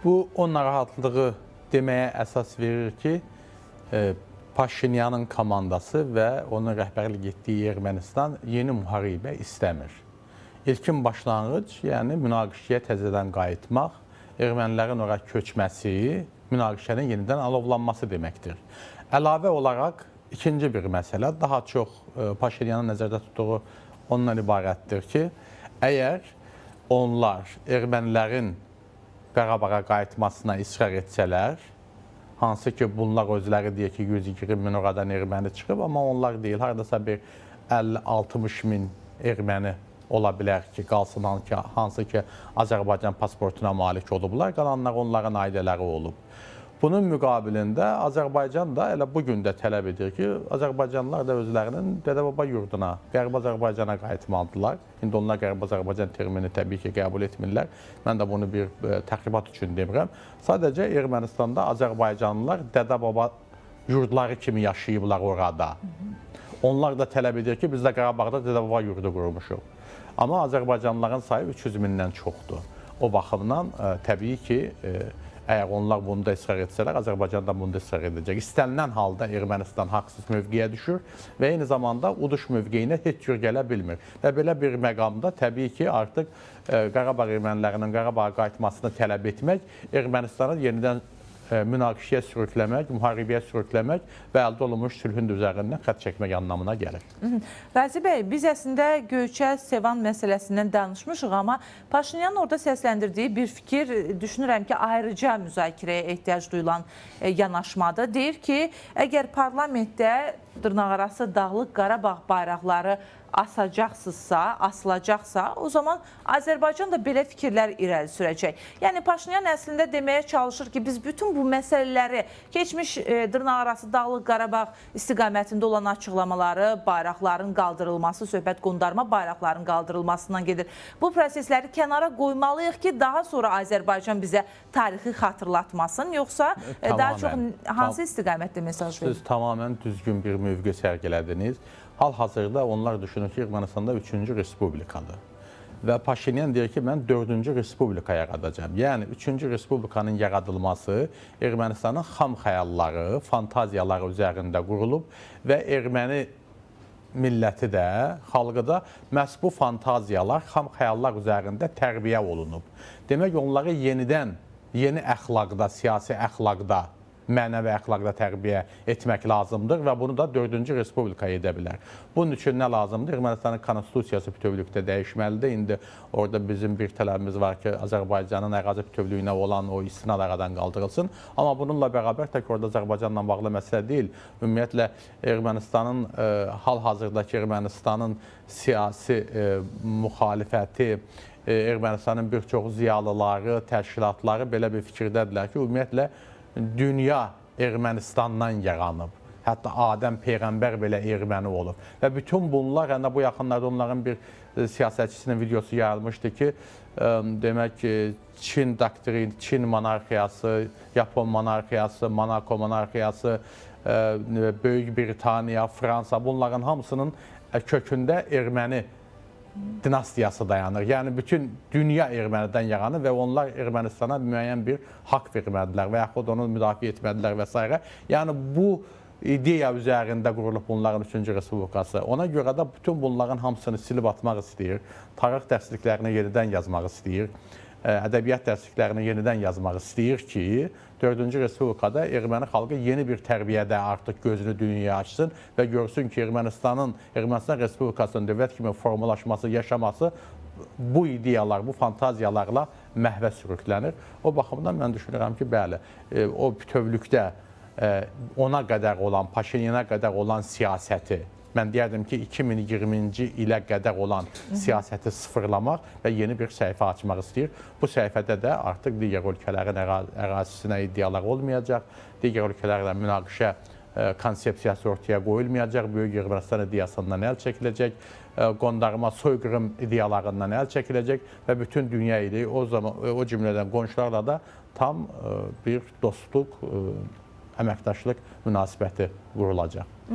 Bu o narahatlığı deməyə əsas verir ki, Paşinyanın komandası və onun rəhbərlik etdiyi Ermənistan yeni müharibə istəmir. İlkin başlanğıc, yəni münaqişəyə təzədən qayıtmaq, ermənilərin ora köçməsi, münaqişənin yenidən alovlanması deməkdir. Əlavə olaraq ikinci bir məsələ, daha çox Paşinyanın nəzərdə tutduğu ondan ibarətdir ki, əgər onlar ermənilərin Qarabağa qayıtmasına israr etsələr, hansı ki bunlar özləri deyək ki 120 min oradan erməni çıxıb, amma onlar deyil, haradasa bir 50-60 min erməni ola bilər ki, qalsın hansı ki Azərbaycan pasportuna malik olublar, qalanlar onların ailələri olub. Bunun müqabilində Azərbaycan da elə bugün də tələb edir ki, Azərbaycanlılar da özlərinin dədə-baba yurduna, Qərbi Azərbaycana qayıtmalıdırlar. İndi onlar Qərbi Azərbaycan termini təbii ki, qəbul etmirlər. Mən də bunu bir təxribat üçün demirəm. Sadəcə Ermənistanda Azərbaycanlılar dədə-baba yurdları kimi yaşayıblar orada. Onlar da tələb edir ki, biz də Qarabağda dədə-baba yurdu qurmuşuq. Amma Azərbaycanlıların sayı 300 mindən çoxdur. O baxımdan təbii ki, əgər onlar bunda israr etsələr, Azərbaycan da bunda israr edəcək. İstənilən halda Ermənistan haqsız mövqeyə düşür və eyni zamanda uduş mövqeyinə heç cür gələ bilmir. Və belə bir məqamda təbii ki, artıq Qarabağ ermənilərinin Qarabağa qayıtmasını tələb etmək, Ermənistanı yenidən münaqişəyə sürükləmək, müharibəyə sürükləmək və əldə olunmuş sülhün üzərindən xətt çəkmək anlamına gəlir. Razi bəy, biz əslində Göyçə Sevan məsələsindən danışmışıq, amma Paşinyanın orada səsləndirdiyi bir fikir, düşünürəm ki, ayrıca müzakirəyə ehtiyac duyulan yanaşmadır. Deyir ki, əgər parlamentdə dırnaqarası Dağlıq Qarabağ bayraqları asılacaqsa, o zaman Azərbaycan da belə fikirlər irəli sürəcək. Yəni, Paşinyan əslində deməyə çalışır ki, biz bütün bu məsələləri, keçmiş dırnaqarası Dağlıq Qarabağ istiqamətində olan açıqlamaları, bayraqların qaldırılması, söhbət qondarma bayraqların qaldırılmasından gedir. Bu prosesləri kənara qoymalıyıq ki, daha sonra Azərbaycan bizə tarixi xatırlatmasın, yoxsa daha çox hansı istiqamətdə mesaj verir? Siz tamamən düzgün bir mövqe sərgilədiniz. Hal-hazırda onlar düşünür ki, Ermənistanda 3-cü respublikadır. Və Paşinyan deyir ki, mən 4-cü respublika yaradacağım. Yəni, 3-cü respublikanın yaradılması Ermənistanın xam xəyalları, fantaziyaları üzərində qurulub və erməni milləti də, xalqı da məhz bu fantaziyalar, xam xəyallar üzərində tərbiyə olunub. Demək, onları yenidən, yeni əxlaqda, siyasi əxlaqda, mənəvi əxlaqda tərbiyə etmək lazımdır və bunu da 4-cü respublika edə bilər. Bunun üçün nə lazımdır? Ermənistanın konstitusiyası bütövlükdə dəyişməlidir. İndi orada bizim bir tələbimiz var ki, Azərbaycanın ərazi bütövlüyünə olan o istinad aradan qaldırılsın. Amma bununla bərabər tək orada Azərbaycanla bağlı məsələ deyil. Ümumiyyətlə, Ermənistanın, hal-hazırdakı Ermənistanın siyasi müxalifəti, Ermənistanın bir çox ziyalıları, təşkilatları belə bir fikirdədirlər ki, ümumiyyətlə, dünya Ermənistandan yaranıb. Hətta Adəm Peyğəmbər belə erməni olub. Və bütün bunlar, hətta bu yaxınlarda onların bir siyasətçisinin videosu yayılmışdı ki, demək ki, Çin doktrini, Çin monarxiyası, Yapon monarxiyası, Monako monarxiyası, Böyük Britaniya, Fransa, bunların hamısının kökündə erməni dinastiyası dayanır. Yəni, bütün dünya ermənidən yaranır və onlar Ermənistana müəyyən bir haqq vermədilər və yaxud onu müdafiə etmədilər və s. Yəni, bu ideya üzərində qurulub bunların 3-cü respublikası. Ona görə də bütün bunların hamısını silib atmaq istəyir, tarix dərsliklərini yenidən yazmaq istəyir, ədəbiyyat dərsliklərini yenidən yazmaq istəyir ki, 4-cü respublikada erməni xalqı yeni bir tərbiyədə artıq gözünü dünyaya açsın və görsün ki, Ermənistan Respublikasının dövlət kimi formalaşması, yaşaması bu ideyalar, bu fantaziyalarla məhvə sürüklənir. O baxımdan mən düşünürəm ki, bəli, o bütövlükdə ona qədər olan, Paşinyana qədər olan siyasəti, mən deyərdim ki, 2020-ci ilə qədər olan siyasəti sıfırlamaq və yeni bir səhifə açmaq istəyir. Bu səhifədə də artıq digər ölkələrin ərazisinə iddialar olmayacaq, digər ölkələrlə münaqişə konsepsiyası ortaya qoyulmayacaq, Böyük Ermənistan ideyasından əl çəkiləcək, qondarma soyqırım ideyalarından əl çəkiləcək və bütün dünya ilə o cümlədən qonşularla da tam bir dostluq, əməkdaşlıq münasibəti qurulacaq.